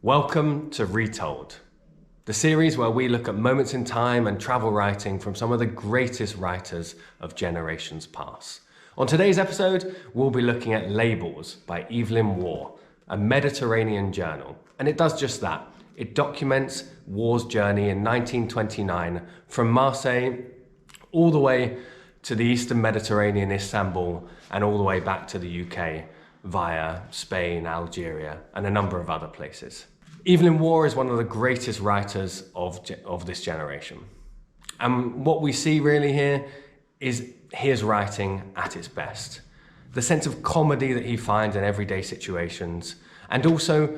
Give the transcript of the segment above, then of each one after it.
Welcome to Retold, the series where we look at moments in time and travel writing from some of the greatest writers of generations past. On today's episode, we'll be looking at Labels by Evelyn Waugh, a Mediterranean journal. And it does just that. It documents Waugh's journey in 1929 from Marseille all the way to the Eastern Mediterranean, Istanbul, and all the way back to the UK via Spain, Algeria, and a number of other places. Evelyn Waugh is one of the greatest writers of this generation. And what we see really here is his writing at its best. The sense of comedy that he finds in everyday situations, and also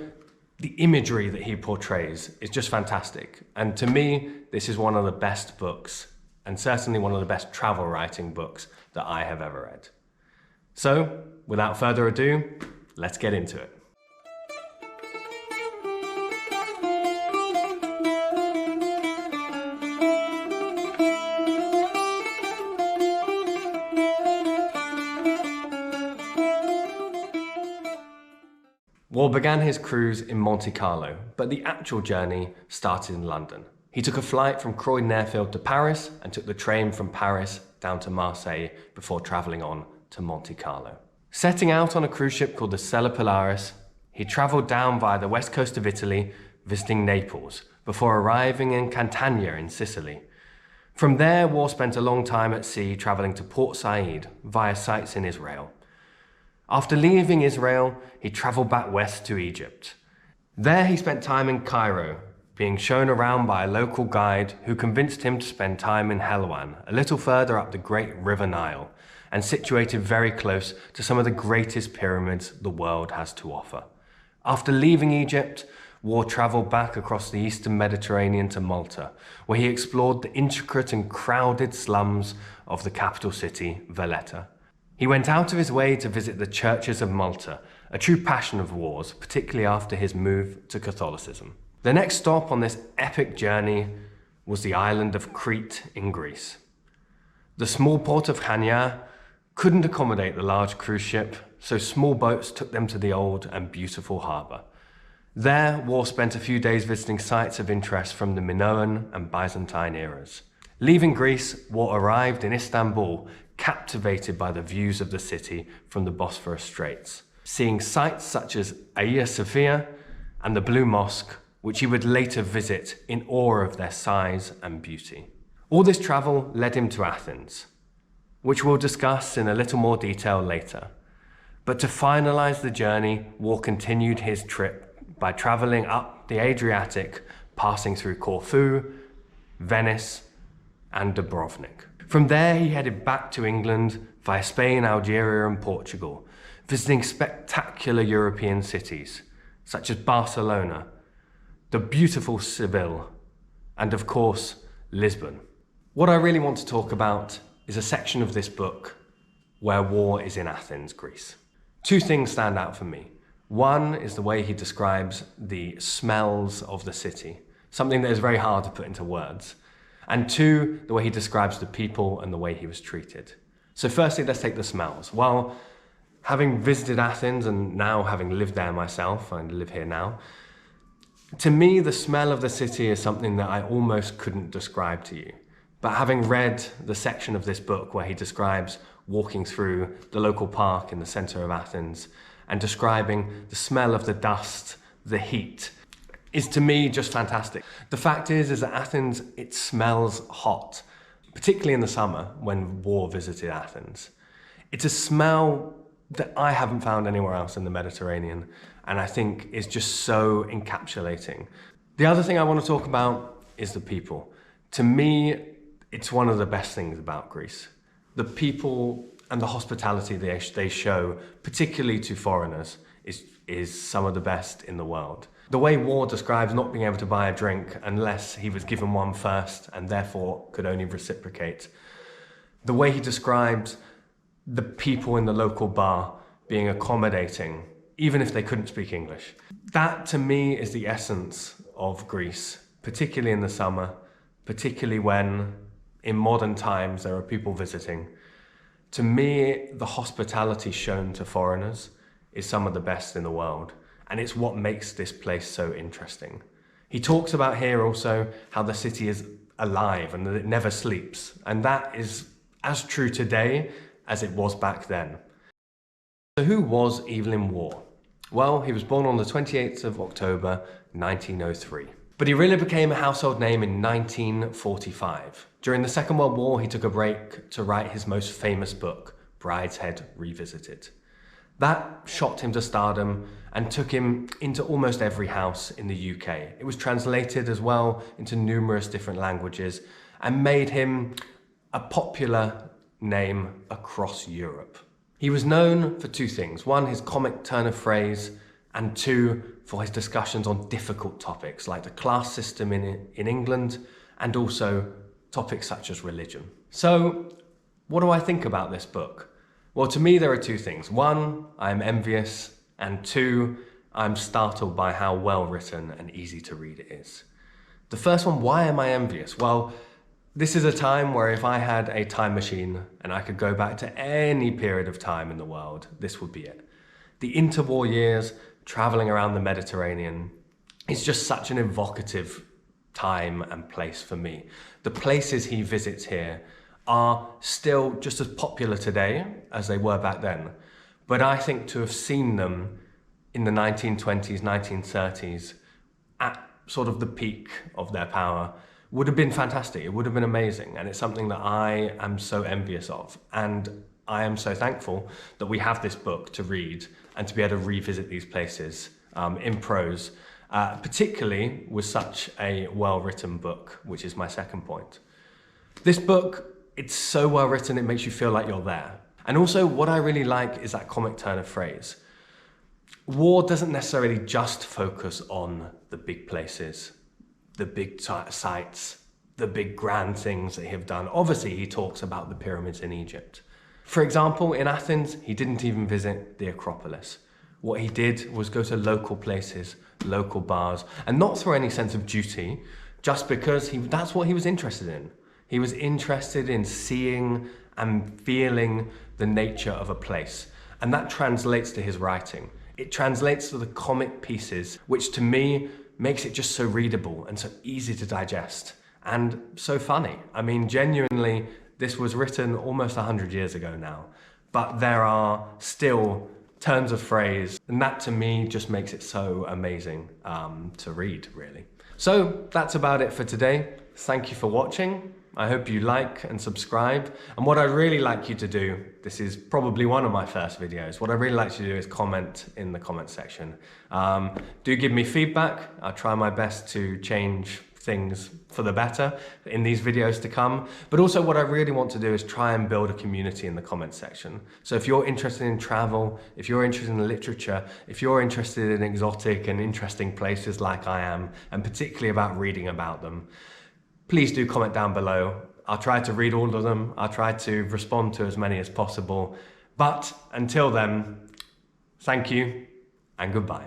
the imagery that he portrays is just fantastic. And to me, this is one of the best books, and certainly one of the best travel writing books that I have ever read. So, without further ado, let's get into it. Waugh began his cruise in Monte Carlo, but the actual journey started in London. He took a flight from Croydon Airfield to Paris and took the train from Paris down to Marseille before travelling on to Monte Carlo. Setting out on a cruise ship called the Stella Polaris, he travelled down via the west coast of Italy, visiting Naples, before arriving in Catania in Sicily. From there, Waugh spent a long time at sea travelling to Port Said via sites in Israel. After leaving Israel, he travelled back west to Egypt. There he spent time in Cairo, being shown around by a local guide who convinced him to spend time in Helwan, a little further up the great River Nile, and situated very close to some of the greatest pyramids the world has to offer. After leaving Egypt, Waugh travelled back across the Eastern Mediterranean to Malta, where he explored the intricate and crowded slums of the capital city, Valletta. He went out of his way to visit the churches of Malta, a true passion of Waugh's, particularly after his move to Catholicism. The next stop on this epic journey was the island of Crete in Greece. The small port of Chania couldn't accommodate the large cruise ship, so small boats took them to the old and beautiful harbour. There, Waugh spent a few days visiting sites of interest from the Minoan and Byzantine eras. Leaving Greece, Waugh arrived in Istanbul, captivated by the views of the city from the Bosphorus Straits, seeing sites such as Hagia Sophia and the Blue Mosque, which he would later visit in awe of their size and beauty. All this travel led him to Athens, which we'll discuss in a little more detail later. But to finalize the journey, Waugh continued his trip by traveling up the Adriatic, passing through Corfu, Venice, and Dubrovnik. From there, he headed back to England via Spain, Algeria, and Portugal, visiting spectacular European cities, such as Barcelona, the beautiful Seville, and of course, Lisbon. What I really want to talk about is a section of this book where Waugh is in Athens, Greece. Two things stand out for me. One is the way he describes the smells of the city, something that is very hard to put into words. And two, the way he describes the people and the way he was treated. So firstly, let's take the smells. Well, having visited Athens and now having lived there myself, and live here now, to me, the smell of the city is something that I almost couldn't describe to you. But having read the section of this book where he describes walking through the local park in the center of Athens and describing the smell of the dust, the heat, is to me just fantastic. The fact is that Athens, it smells hot, particularly in the summer when Waugh visited Athens. It's a smell that I haven't found anywhere else in the Mediterranean, and I think is just so encapsulating. The other thing I want to talk about is the people. To me, it's one of the best things about Greece. The people and the hospitality they show, particularly to foreigners, is some of the best in the world. The way Waugh describes not being able to buy a drink unless he was given one first and therefore could only reciprocate. The way he describes the people in the local bar being accommodating, even if they couldn't speak English. That to me is the essence of Greece, particularly in the summer, particularly when in modern times there are people visiting. To me, the hospitality shown to foreigners is some of the best in the world. and it's what makes this place so interesting. He talks about here also how the city is alive and that it never sleeps, and that is as true today as it was back then. So who was Evelyn Waugh? Well, he was born on the 28th of October 1903. But he really became a household name in 1945. During the Second World War, he took a break to write his most famous book, Brideshead Revisited. That shot him to stardom and took him into almost every house in the UK. It was translated as well into numerous different languages and made him a popular name across Europe. He was known for two things. One, his comic turn of phrase, and two, for his discussions on difficult topics like the class system in England and also topics such as religion. So, what do I think about this book? Well, to me, there are two things. One, I'm envious, and two, I'm startled by how well written and easy to read it is. The first one, why am I envious? Well, this is a time where if I had a time machine and I could go back to any period of time in the world, this would be it. The interwar years, traveling around the Mediterranean, is just such an evocative time and place for me. The places he visits here are still just as popular today as they were back then. But I think to have seen them in the 1920s, 1930s, at sort of the peak of their power, would have been fantastic. It would have been amazing. And it's something that I am so envious of. And I am so thankful that we have this book to read and to be able to revisit these places in prose, particularly with such a well-written book, which is my second point. This book, it's so well written, it makes you feel like you're there. And also what I really like is that comic turn of phrase. Waugh doesn't necessarily just focus on the big places, the big sites, the big grand things that have done. Obviously, he talks about the pyramids in Egypt. For example, in Athens, he didn't even visit the Acropolis. What he did was go to local places, local bars, and not through any sense of duty, just because that's what he was interested in. He was interested in seeing and feeling the nature of a place. And that translates to his writing. It translates to the comic pieces, which to me makes it just so readable and so easy to digest and so funny. I mean, genuinely, this was written almost 100 years ago now, but there are still turns of phrase, and that to me just makes it so amazing to read, really. So that's about it for today. Thank you for watching. I hope you like and subscribe. And what I'd really like you to do, this is probably one of my first videos, what I'd really like you to do is comment in the comment section. Do give me feedback. I'll try my best to change things for the better in these videos to come. But also what I really want to do is try and build a community in the comment section. So if you're interested in travel, if you're interested in literature, if you're interested in exotic and interesting places like I am, and particularly about reading about them, please do comment down below. I'll try to read all of them. I'll try to respond to as many as possible. But until then, thank you and goodbye.